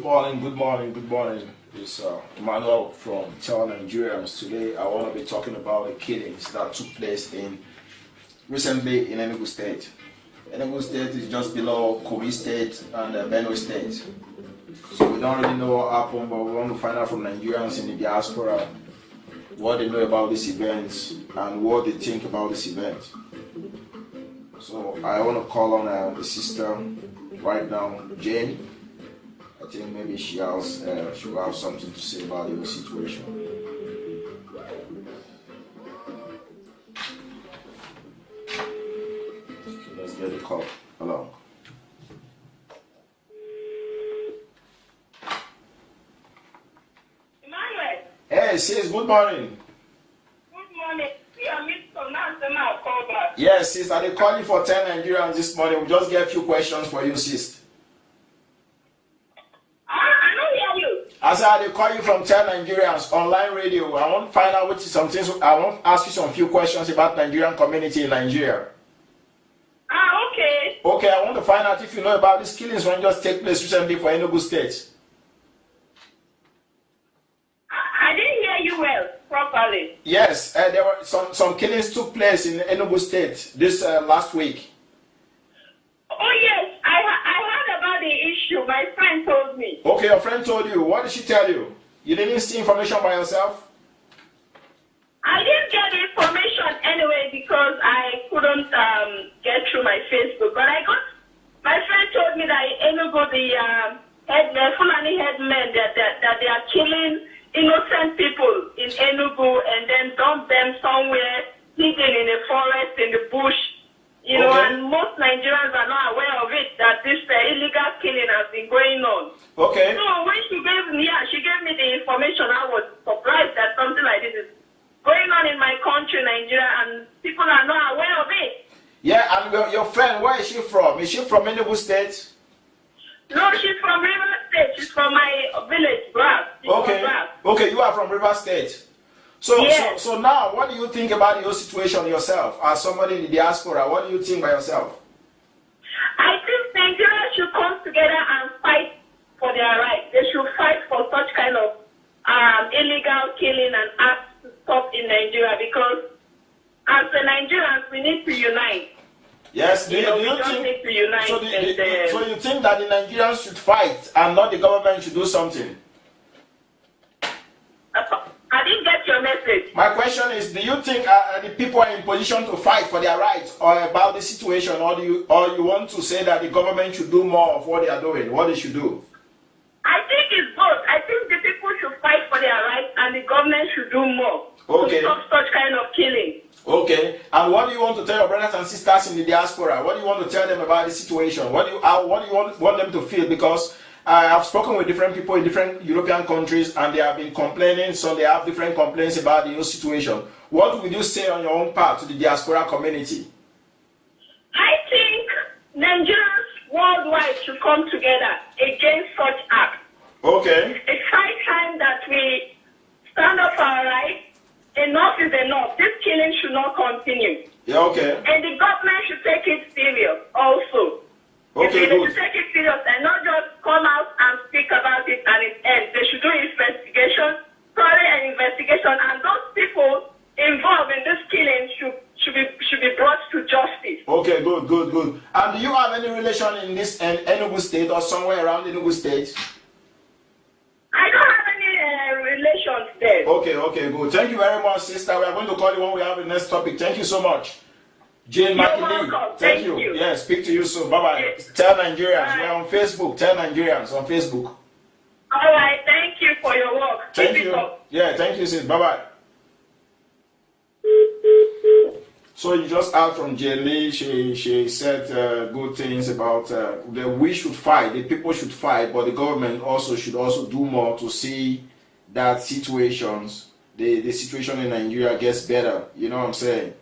Good morning. It's Emmanuel from Nigerians. Today I want to be talking about the killings that took place recently in Enugu State. Enugu State is just below Kogi State and Benue State. So we don't really know what happened, but we want to find out from Nigerians in the diaspora what they know about this event and what they think about this event. So I want to call on the sister right now, Jane. I think maybe she will have something to say about your situation. Okay, let's get the call. Hello. Emmanuel. Hey, sis, good morning. Good morning. I missed some now, I'll call back. Yes, sis, I called you for 10 Nigerians this morning. We just get a few questions for you, sis. I don't hear you. I said I call you from 10 Nigerians online radio. I want to find out what is some things. I want to ask you some few questions about Nigerian community in Nigeria. Okay. Okay, I want to find out if you know about these killings when just take place recently for Enugu State. I didn't hear you well properly. Yes, there were some killings took place in Enugu State this last week. Oh yes, I heard about the issue. My friend told me. Okay, your friend told you. What did she tell you? You didn't see information by yourself? I didn't get the information anyway because I couldn't get through my Facebook. But my friend told me that in Enugu, the Fulani headmen, that they are killing innocent people in Enugu and then dump them somewhere hidden in a forest, in the bush. You know, okay. And most Nigerians are not aware of it, that this illegal killing has been going on. Okay. So when she gave me the information, I was surprised that something like this is going on in my country, Nigeria, and people are not aware of it. Yeah, and your friend, where is she from? Is she from Enugu State? No, she's from River State. She's from my village, Brass. Okay. Okay, you are from River State. Yes. So now, what do you think about your situation yourself? As somebody in the diaspora, what do you think by yourself? I think Nigerians should come together and fight for their rights. They should fight for such kind of illegal killing and acts to stop in Nigeria, because as the Nigerians, we need to unite. Yes, need to unite. So you think that the Nigerians should fight and not the government should do something? I didn't get your message. My question is, do you think the people are in position to fight for their rights or about the situation, or you want to say that the government should do more of what they are doing, what they should do? I think it's both. I think the people should fight for their rights and the government should do more to stop such kind of killing. Okay. And what do you want to tell your brothers and sisters in the diaspora? What do you want to tell them about the situation? What do you want them to feel? Because I've spoken with different people in different European countries and they have been complaining, so they have different complaints about the situation. What would you say on your own part to the diaspora community? I think Nigerians worldwide should come together against such acts. Okay. It's high time that we stand up for our rights. Enough is enough. This killing should not continue. Yeah, okay. And the government should take it serious also. Okay, they good. should take it serious and not just come out and speak about it and it ends. They should do investigation, thorough investigation, and those people involved in this killing should be brought to justice. Okay, good. And do you have any relation in this Enugu State or somewhere around Enugu State? I don't have any relations there. Okay, good. Thank you very much, sister. We are going to call you when we have the next topic. Thank you so much. Jane McKinney. Thank you. Yeah, speak to you soon. Bye-bye. Yes. Tell Nigerians. Bye. We're on Facebook. Tell Nigerians on Facebook. All right. Thank you for your work. Thank Keep you. it up. Yeah, thank you, sis. Bye-bye. So you just heard from Jane Lee. She said good things about that we should fight. The people should fight, but the government should do more to see that the situation in Nigeria gets better. You know what I'm saying?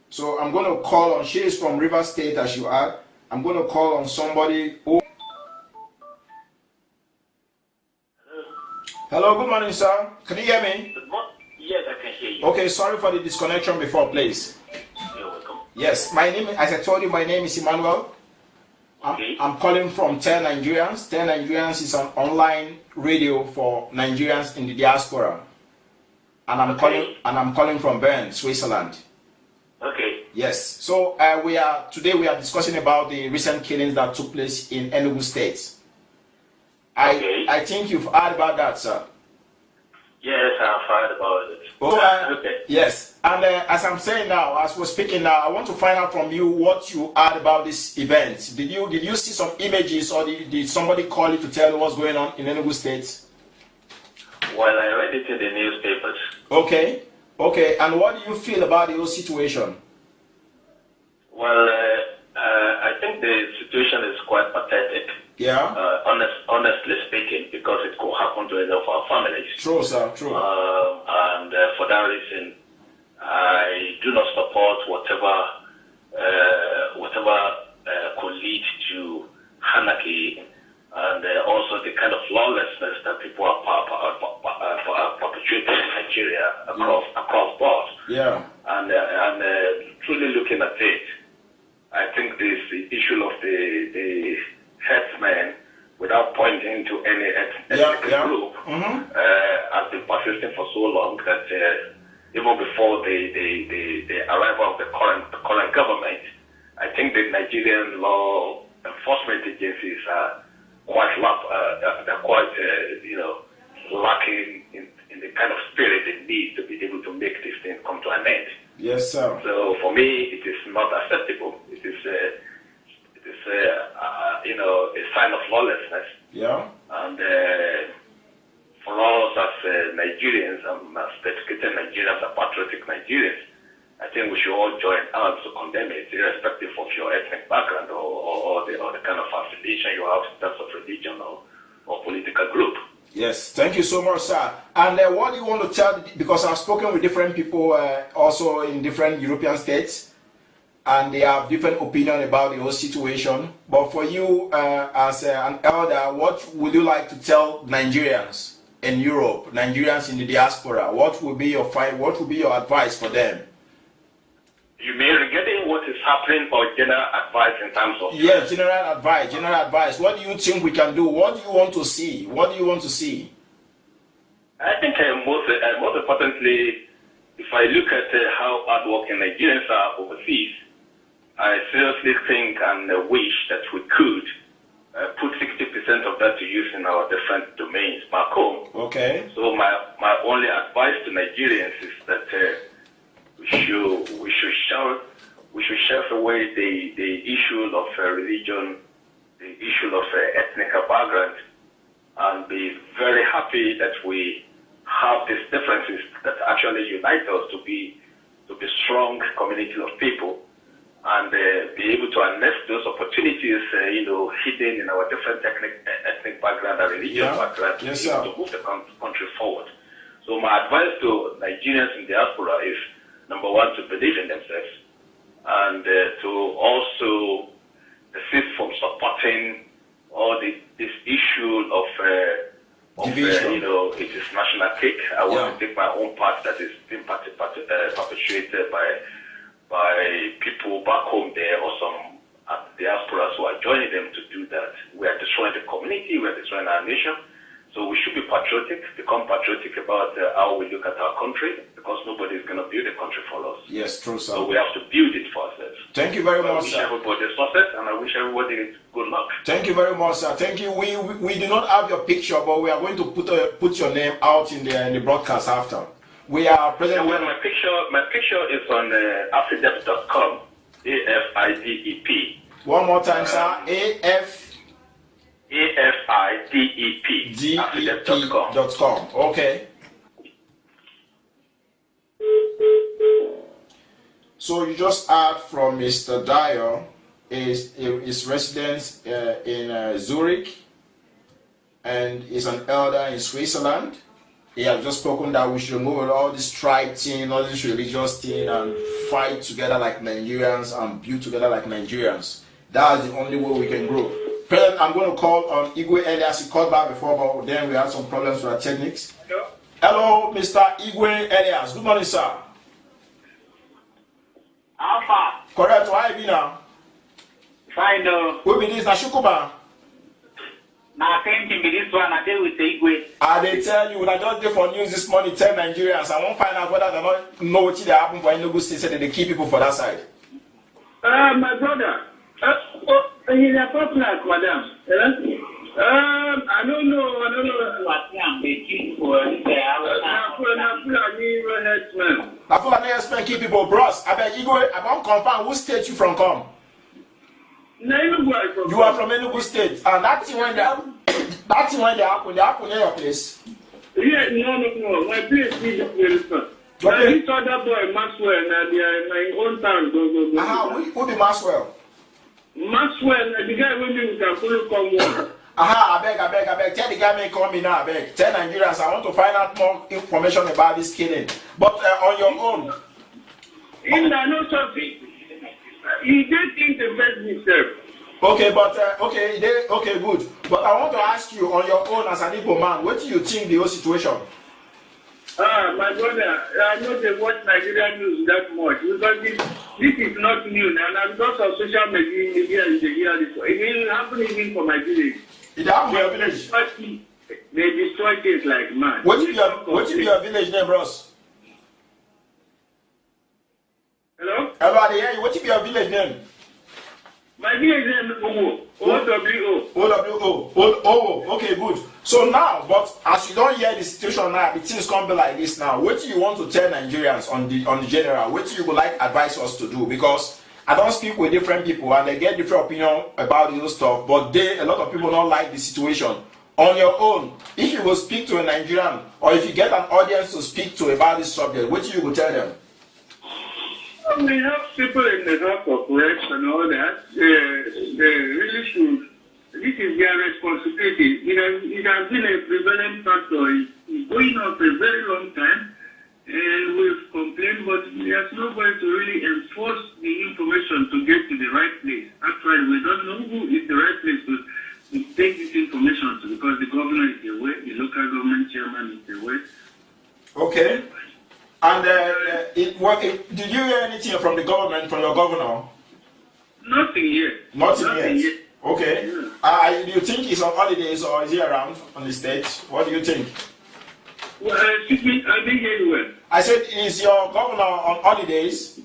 So I'm going to call on, she is from River State as you are. I'm going to call on somebody who... Hello, good morning, sir. Can you hear me? Good morning. Yes, I can hear you. Okay, sorry for the disconnection before, please. You're welcome. Yes, my name, as I told you, my name is Emmanuel. I'm calling from 10 Nigerians. 10 Nigerians is an online radio for Nigerians in the diaspora. And I'm calling from Bern, Switzerland. Okay. Yes. So today we are discussing about the recent killings that took place in Enugu State. I think you've heard about that, sir. Yes, I've heard about it. Okay. Yes. And as I'm saying now, as we're speaking now, I want to find out from you what you heard about this event. Did you see some images, or did somebody call you to tell you what's going on in Enugu State? Well, I read it in the newspapers. Okay. And what do you feel about the whole situation? Well, I think the situation is quite pathetic. Yeah. Honestly speaking, because it could happen to any of our families. True, sir. True. And for that reason, I do not support whatever could lead to anarchy and also the kind of lawlessness that people are perpetrating in Nigeria across board. Yeah. And truly looking at it, I think this issue of the headsmen, without pointing to any ethnic group, has been persisting for so long that even before the arrival of the current government, I think the Nigerian law enforcement agencies are quite lacking in the kind of spirit they need to be able to make this thing come to an end. Yes, sir. So for me, it is not acceptable. It is a sign of lawlessness. Yeah. And for us as Nigerians, as dedicated Nigerians, as patriotic Nigerians, I think we should all join hands to condemn it, irrespective of your ethnic background or the kind of affiliation you have in terms of religion or political group. Yes, thank you so much, sir. And what do you want to tell, because I've spoken with different people also in different European states, and they have different opinion about the whole situation. But for you, as an elder, what would you like to tell Nigerians in Europe, Nigerians in the diaspora? What would be your advice for them? You mean regarding what is happening, or general advice in terms of? Yes, general advice. What do you think we can do? What do you want to see? I think most importantly, if I look at how hardworking Nigerians are overseas, I seriously think and wish that we could put 60% of that to use in our different domains back home. Okay. So my only advice to Nigerians is that we should shove away the issue of religion, the issue of ethnic background, and be very happy that we have these differences that actually unite us to be strong community of people, and be able to harness those opportunities, hidden in our different ethnic background and religious background, to move the country forward. So my advice to Nigerians in diaspora is, number one, to believe in themselves, and to also desist from supporting all this issue of it is national cake. I want to take my own part that is being perpetrated by people back home there, or some diasporas who are joining them to do that. We are destroying the community, we are destroying our nation. So we should be become patriotic about how we look at our country, because nobody is going to build a country for us. Yes, true, sir. So we have to build it for ourselves. Thank you very much, sir. I wish everybody success, and I wish everybody good luck. Thank you very much, sir. Thank you. We do not have your picture, but we are going to put your name out in the broadcast after. We are present. Well, my picture is on afidep.com. AFIDEP. One more time, sir. AFIDEP. DEP.com. Okay. So you just heard from Mr. Dyer, his residence in Zurich, and is an elder in Switzerland. He has just spoken that we should move all this tribe thing, all this religious thing, and fight together like Nigerians and build together like Nigerians. That's the only way we can grow. President, I'm going to call on Igwe Elias. He called back before, but then we had some problems with our techniques. Hello, Mr. Igwe Elias. Good morning, sir. Alpha. Correct. Why are you now? Fine. Who be this? Nashukuba. Now, thinking with this one, I deal with the Igwe. They tell you, when I just did for news this morning, 10 Nigerians. I won't find out whether they not know what they happen for Enugu State, so that they keep people for that side. My brother. He's a popular, madam. I don't know. What I'm making for I feel like they keep people, bros. I beg Igwe, I won't confirm which state you from come. You are from Enugu State, and that's when they happen near your place. Yeah, no. My place is very far. Okay. This other boy, Maxwell, and they are in my own town. Who be Maxwell? Maxwell, the guy who lives in Kakulu come. I beg. Tell the guy may call me now, I beg. Tell Nigerians, I want to find out more information about this killing. But on your own. In the no something. He did think the best himself. Okay, but okay, good. But I want to ask you, on your own as an Igbo man, what do you think the whole situation? My brother, I know they watch Nigerian news that much because this is not new now. And because of social media, they hear this. It will happen even for my village. It happened in your village? They destroy things like mad. What is your village name, bros? Hello? Everybody hear you. What is your village name? My village name is Owo. O-W-O. O-W-O. Okay, good. So now, but as you don't hear the situation now, the things can't be like this now. What do you want to tell Nigerians on the general? What do you would like advise us to do? Because I don't speak with different people and they get different opinion about this stuff, but a lot of people don't like the situation. On your own, if you will speak to a Nigerian or if you get an audience to speak to about this subject, what do you will tell them? We have people in the House of Reps and all that. They really should. This is their responsibility. It has been a prevalent factor. It's going on for a very long time. And we've complained, but there's nobody to really enforce the information to get to the right place. Actually, we don't know who is the right place to take this information to because the governor is away, the local government chairman is away. Okay. And did you hear anything from the government, from your governor? Nothing yet. Nothing yet. Okay. Do you think he's on holidays or is he around on the state? What do you think? Well, excuse me, I didn't hear you well. I said, is your governor on holidays?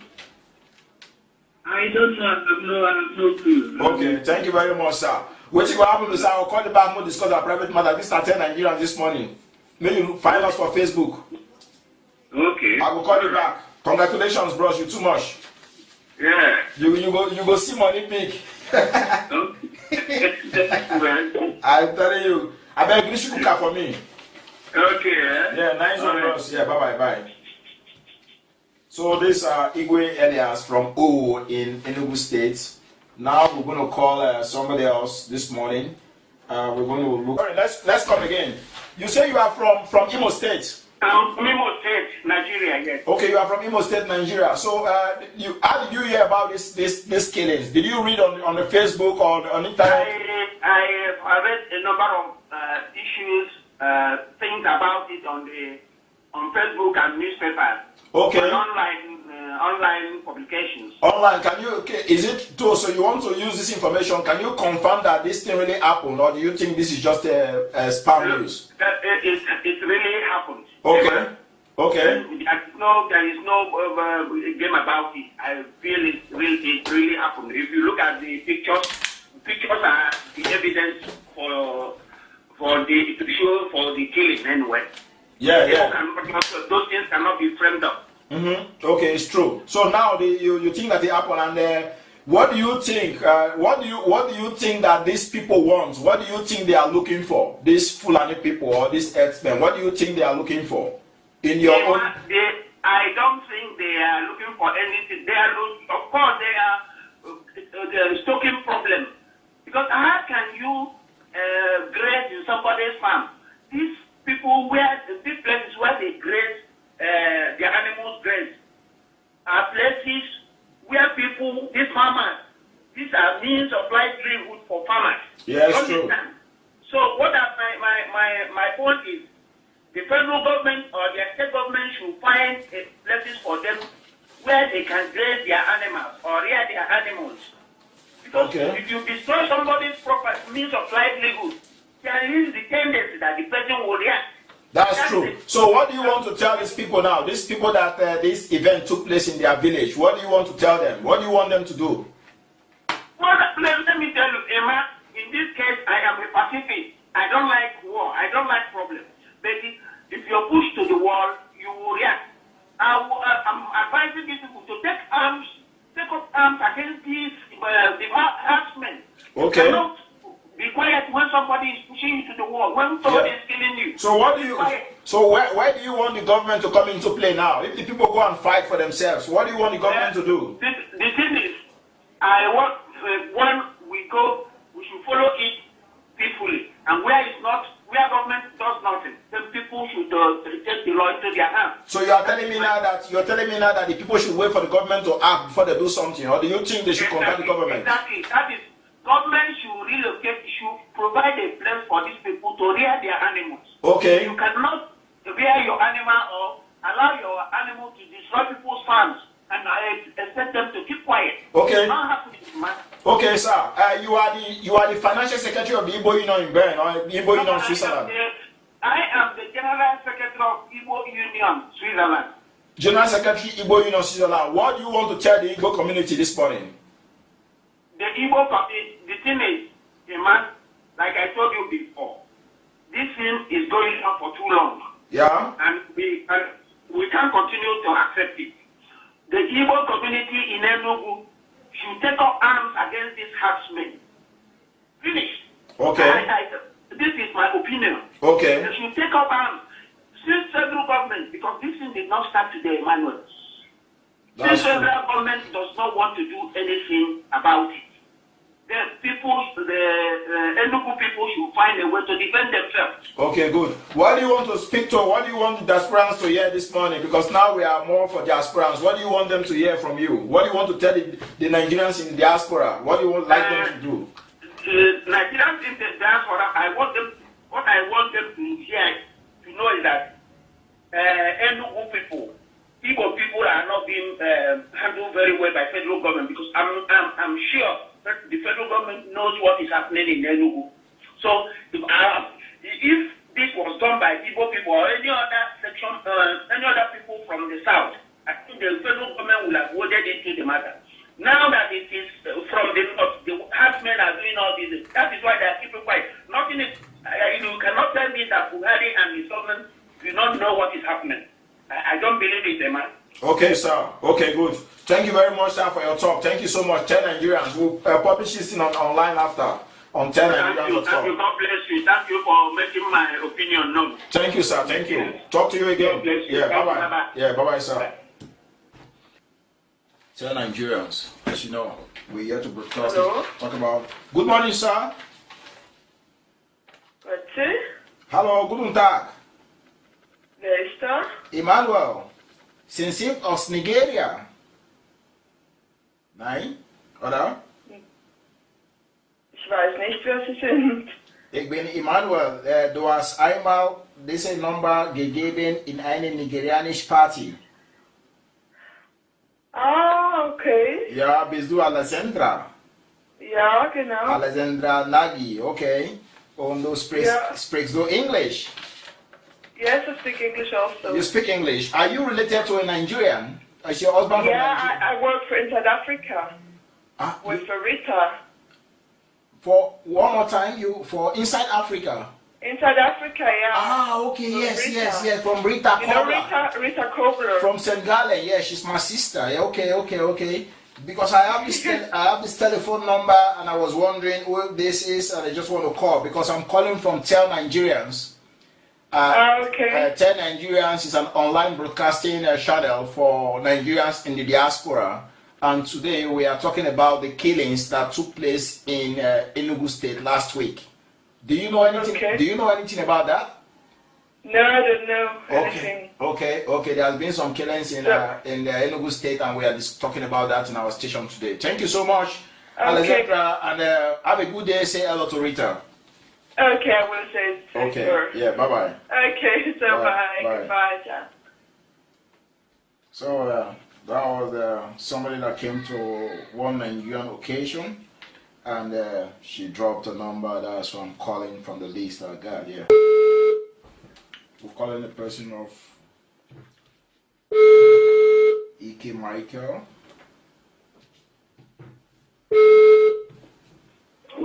I don't know. I have no clue. Okay, thank you very much, sir. What you will happen is I will call you back and discuss our private matter. This is 10 Nigerians this morning. Maybe you find us for Facebook. Okay. I will call you back. Congratulations, bros. You too much. Yeah. You go see money big. Okay. I'm telling you. I beg you should cook for me. Okay. Yeah, nice one, bros. Yeah, bye. So this Igwe Elias from O in Enugu State. Now we're going to call somebody else this morning. We're going to look. All right, let's come again. You say you are from Imo State. Imo State, Nigeria, yes. Okay, you are from Imo State, Nigeria. So, how did you hear about this killings? Did you read on the Facebook or on internet? I read a number of issues, things about it on Facebook and newspapers. Okay. And online publications. Online, is it true? So you want to use this information? Can you confirm that this thing really happened, or do you think this is just a spam news? It really happened. Okay. There is no game about it. I feel it really happened. If you look at the pictures are the evidence for the killing anyway. Yeah. Those things cannot be framed up. Mm-hmm. Okay, it's true. So now you think that it happened, and what do you think? What do you think that these people want? What do you think they are looking for? These Fulani people or these herdsmen, what do you think they are looking for? In your own, I don't think they are looking for anything. Of course, they are stoking problem. Because how can you graze in somebody's farm? These people these places where they graze, their animals graze, are places where people, these farmers, these are means of livelihood for farmers. Yes, true. So what my point is, the federal government or the state government should find places for them where they can graze their animals or rear their animals. Because Okay. if you destroy somebody's proper means of livelihood, there is the tendency that the person will react. That's true. So what do you want to tell these people now? These people that this event took place in their village. What do you want to tell them? What do you want them to do? Well, let me tell you, Emma, in this case, I am a pacifist. I don't like war. I don't like problems. But if you're pushed to the wall, you will react. I'm advising these people to take up arms against these harassment. Okay. You cannot be quiet when somebody is pushing you to the wall, when somebody is killing you. So what do you? So where do you want the government to come into play now? If the people go and fight for themselves, what do you want the government to do? The thing is, I want when we go, we should follow it peacefully, and where government does nothing, then people should take the law into their hands. So you are telling me now that the people should wait for the government to act before they do something, or do you think they should contact the government? Exactly. That is, government should relocate, should provide a place for these people to rear their animals. Okay. You cannot rear your animal or allow your animal to destroy people's farms and expect them to keep quiet. Okay. It's not happening, man. Okay, sir. You are the financial secretary of the Igbo Union in Bern or the Igbo Union Switzerland. I am the general secretary of Igbo Union Switzerland. General Secretary Igbo Union Switzerland. What do you want to tell the Igbo community this morning? The Igbo community, the thing is, man, like I told you before, this thing is going on for too long. Yeah. And we can't continue to accept it. The Igbo community in Enugu should take up arms against this harassment. Finish. Okay. This is my opinion. Okay. They should take up arms. Since federal government, because this thing did not start today, Emmanuel. Since federal government does not want to do anything about it, the Enugu people should find a way to defend themselves. Okay, good. What do you want to speak to? What do you want the Diasporans to hear this morning? Because now we are more for Diasporans. What do you want them to hear from you? What do you want to tell the Nigerians in the diaspora? What do you want like them to do? Nigerians in the diaspora, what I want them to hear, to know is that Enugu people, Igbo people are not being handled very well by federal government, because I'm sure that the federal government knows what is happening in Enugu. So if this was done by Igbo people or any other section, any other people from the south, I think the federal government will have waded into the matter. Now that it is from the north, the herdsmen are doing all this. That is why they are keeping quiet. Nothing is. You cannot tell me that Buhari and his government do not know what is happening. I don't believe it, man. Okay, sir. Okay, good. Thank you very much, sir, for your talk. Thank you so much. 10 Nigerians. We'll publish this online after on 10 Nigerians. Thank you. God bless you. Thank you for making my opinion known. Thank you, sir. Thank you. Talk to you again. God bless you. Yeah, bye-bye. Bye-bye. Yeah, bye-bye, sir. 10 Nigerians. As you know, we're here to broadcast. Hello? Talk about. Good morning, sir. Wat? Hallo, guten Tag. Wer ist da? Emmanuel. Sind Sie aus Nigeria? Nein? Oder? Ich weiß nicht, wer Sie sind. Ich bin Emmanuel. Du hast einmal diese Nummer gegeben in eine nigerianische Party. Ah, okay. Ja, bist du Alessandra? Ja, genau. Alessandra Nagy, okay. Und du sprichst du English? Yes, I speak English also. You speak English. Are you related to a Nigerian? Is your husband from Nigeria? I work for in South Africa with Rita. For one more time, for inside Africa? In South Africa, yeah. Ah, okay, From yes, Rita. yes. From Rita You know Kobler. Rita Kobler. From Senegal, yeah, she's my sister. Yeah, okay. Because I have this telephone number, and I was wondering who this is, and I just want to call because I'm calling from Tell Nigerians. Okay. Tell Nigerians is an online broadcasting channel for Nigerians in the diaspora, and today we are talking about the killings that took place in Enugu State last week. Do you know anything? Okay. Do you know anything about that? No, I don't know anything. Okay. There has been some killings in the Enugu State, and we are just talking about that in our station today. Thank you so much, Alessandra, and have a good day. Say hello to Rita. Okay, I will say. Okay. Sure. Yeah. Bye. Okay. So bye. Goodbye, John. So that was somebody that came to one Nigerian occasion, and she dropped a number. That's why I'm calling from the list I got. Yeah, we're calling the person of Ike Michael.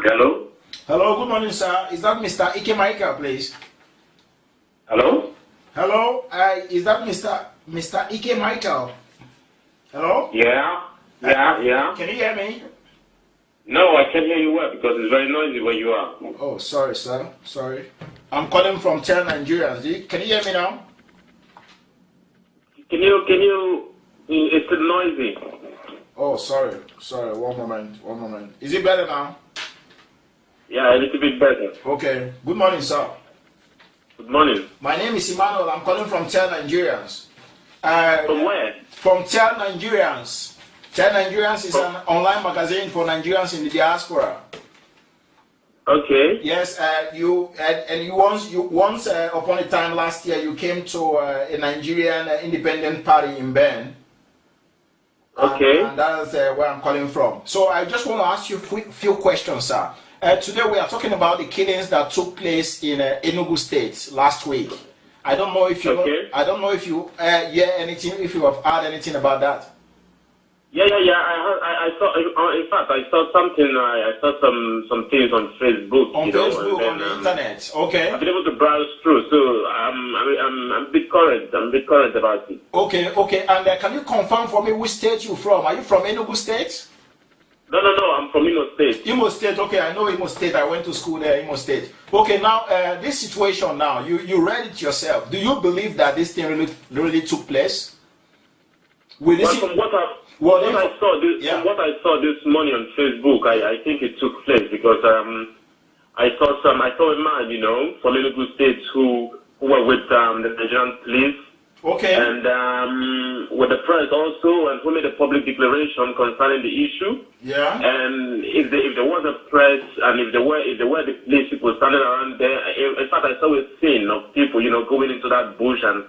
Hello? Hello, good morning, sir. Is that Mr. Ike Michael, please? Hello? Hello, is that Mr. Ike Michael? Hello? Yeah? Can you hear me? No, I can't hear you well because it's very noisy where you are. Oh, sorry, sir. Sorry. I'm calling from Tell Nigerians. Can you hear me now? Can you, it's noisy. Oh, sorry. One moment. Is it better now? Yeah, a little bit better. Okay. Good morning, sir. Good morning. My name is Emmanuel. I'm calling from Tell Nigerians. From where? From Tell Nigerians. Tell Nigerians is an online magazine for Nigerians in the diaspora. Okay. Yes, you once upon a time last year you came to a Nigerian independent party in Ben. Okay. And that's where I'm calling from. So I just want to ask you a few questions, sir. Today we are talking about the killings that took place in Enugu State last week. I don't know if you hear anything, if you have heard anything about that. Yeah. I saw. In fact, I saw something. I saw some things on Facebook. On Facebook, then, on the internet. Okay. I've been able to browse through, so I'm a bit current. I'm a bit current about it. Okay. And can you confirm for me which state you're from? Are you from Enugu State? No. I'm from Imo State. Imo State. Okay, I know Imo State. I went to school there, Imo State. Okay, now this situation now, you read it yourself. Do you believe that this thing really took place? From what I saw this morning on Facebook, I think it took place because I saw a man, from Enugu State who were with the Nigerian police. Okay. And with the press also, and who made a public declaration concerning the issue. Yeah. And if there was a press, and if there were the police people standing around there, in fact, I saw a scene of people, going into that bush and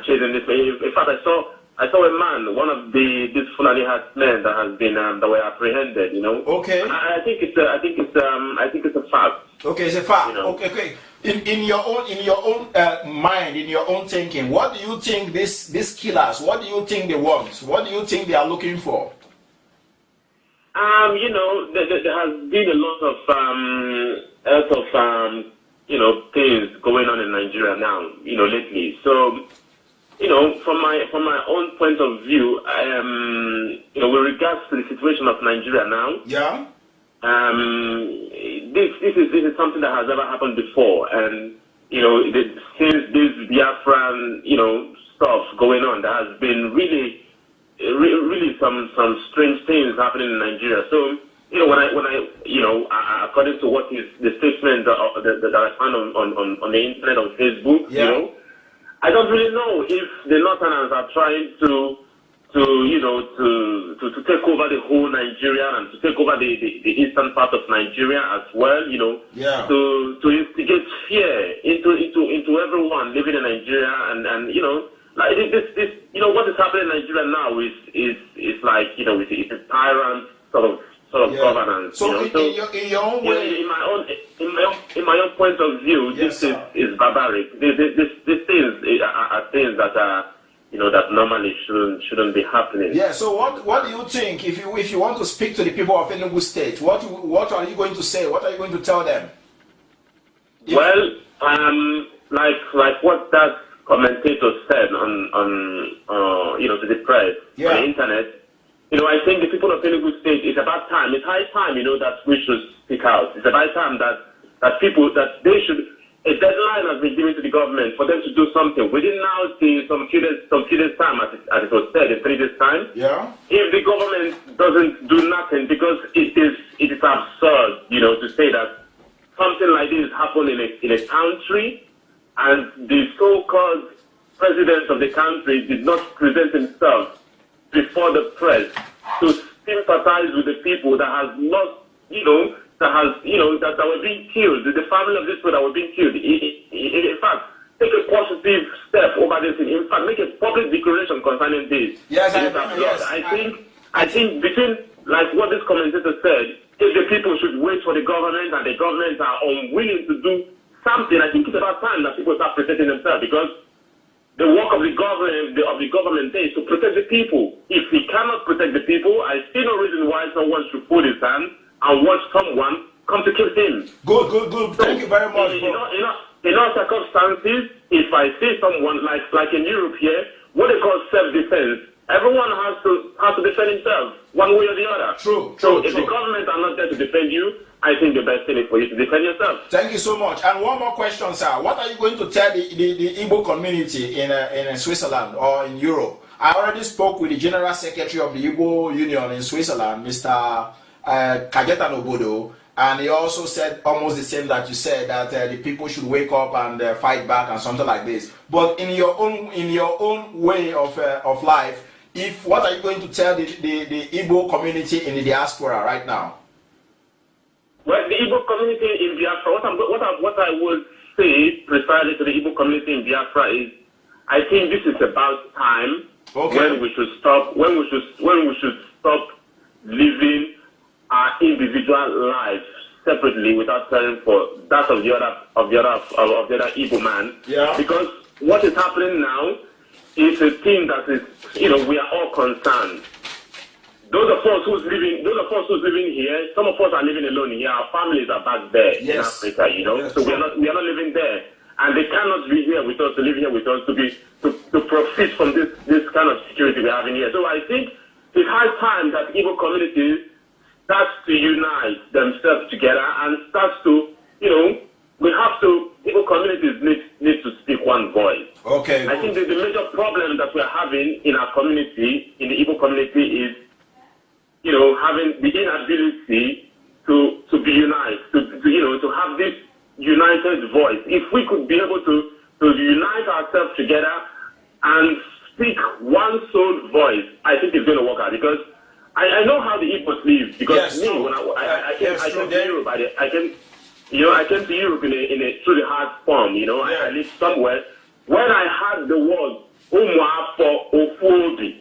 chasing this. In fact, I saw a man, one of these Fulani herdsmen that has been that were apprehended. Okay. I think it's a fact. Okay, it's a fact. Okay. In your own mind, in your own thinking, what do you think these killers? What do you think they want? What do you think they are looking for? There has been a lot of things going on in Nigeria now, lately. So, from my own point of view, with regards to the situation of Nigeria now. Yeah. This is something that has never happened before, and since this Biafran stuff going on, there has been really some strange things happening in Nigeria. So when I according to what is the statement that I found on the internet, on Facebook, I don't really know if the Northerners are trying to take over the whole Nigeria and to take over the eastern part of Nigeria as well, to instigate fear into everyone living in Nigeria, and like this what is happening in Nigeria now is like it's a tyrant sort of governance. So in your own way, in my own point of view, this is barbaric. These things are things that are that normally shouldn't be happening. Yeah. So what do you think if you want to speak to the people of Enugu State? What are you going to say? What are you going to tell them? Well, like what that commentator said on to the press on the internet. I think the people of Enugu State, it's about time. It's high time, that we should speak out. It's about time that people that they should. A deadline has been given to the government for them to do something. We didn't now see some few days time, as it was said, in 3 days time. Yeah. If the government doesn't do nothing, because it is absurd, to say that something like this happened in a country, and the so-called president of the country did not present himself before the press to sympathize with the people that has lost, that were being killed, the family of these people that were being killed. In fact, take a positive step over this. In fact, make a public declaration concerning this. Yes, I think between, like what this commentator said, if the people should wait for the government, and the government are unwilling to do something. I think it's about time that people start protecting themselves, because the work of the government is to protect the people. If he cannot protect the people, I see no reason why someone should put his hand and watch someone come to kill him. Good. Thank you very much. In all circumstances, if I see someone like in Europe here, what they call self-defense, everyone has to defend himself, one way or the other. True. So if the government are not there to defend you, I think the best thing is for you to defend yourself. Thank you so much. And one more question, sir. What are you going to tell the Igbo community in Switzerland or in Europe? I already spoke with the General Secretary of the Igbo Union in Switzerland, Mr. Kageta Nobodo, and he also said almost the same that you said, that the people should wake up and fight back and something like this. But in your own way of life, what are you going to tell the Igbo community in the diaspora right now? Well, the Igbo community in Biafra, what I would say precisely to the Igbo community in Biafra is, I think this is about time when we should stop living our individual lives separately without caring for that of the other Igbo man. Yeah. Because what is happening now is a thing that is, we are all concerned. Those of us who's living here, some of us are living alone here. Our families are back there in Africa, Yes, so we are not living there, and they cannot be here with us, to live here with us, to profit from this kind of security we have in here. So I think it's high time that Igbo communities starts to unite themselves together and starts to, Igbo communities need to speak one voice. Okay. I think the major problem that we're having in our community, in the Igbo community, is having the inability to be united, to have this united voice. If we could be able to unite ourselves together and speak one sole voice, I think it's going to work out. Because I know how the Igbos live. Because when I came to Europe, I came to Europe in a truly hard form. I lived somewhere. When I had the word Umuafo Ofobi,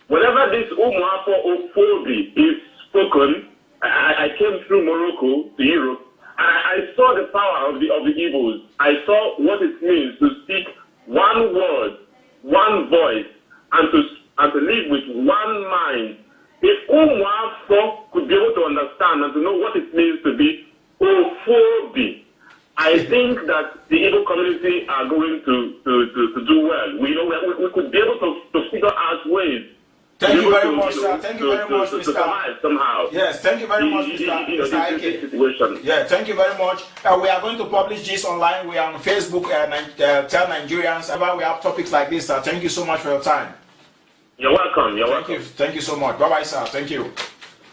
whenever this Umuafo Ofobi is spoken, I came through Morocco to Europe, and I saw the power of the Igbos. I saw what it means to speak one word, one voice, and to live with one mind. If Umuafo could be able to understand and to know what it means to be Ofobi, I think that the Igbo community are going to do well. We could be able to figure out ways. Thank you very much, sir. Thank you very much, Mr. Survive somehow. Yes, thank you very much, Mr. Ike. Yeah, thank you very much. We are going to publish this online. We are on Facebook, Tell Nigerians. Whenever we have topics like this, sir. Thank you so much for your time. You're welcome. You're welcome. Thank you so much. Bye-bye, sir. Thank you.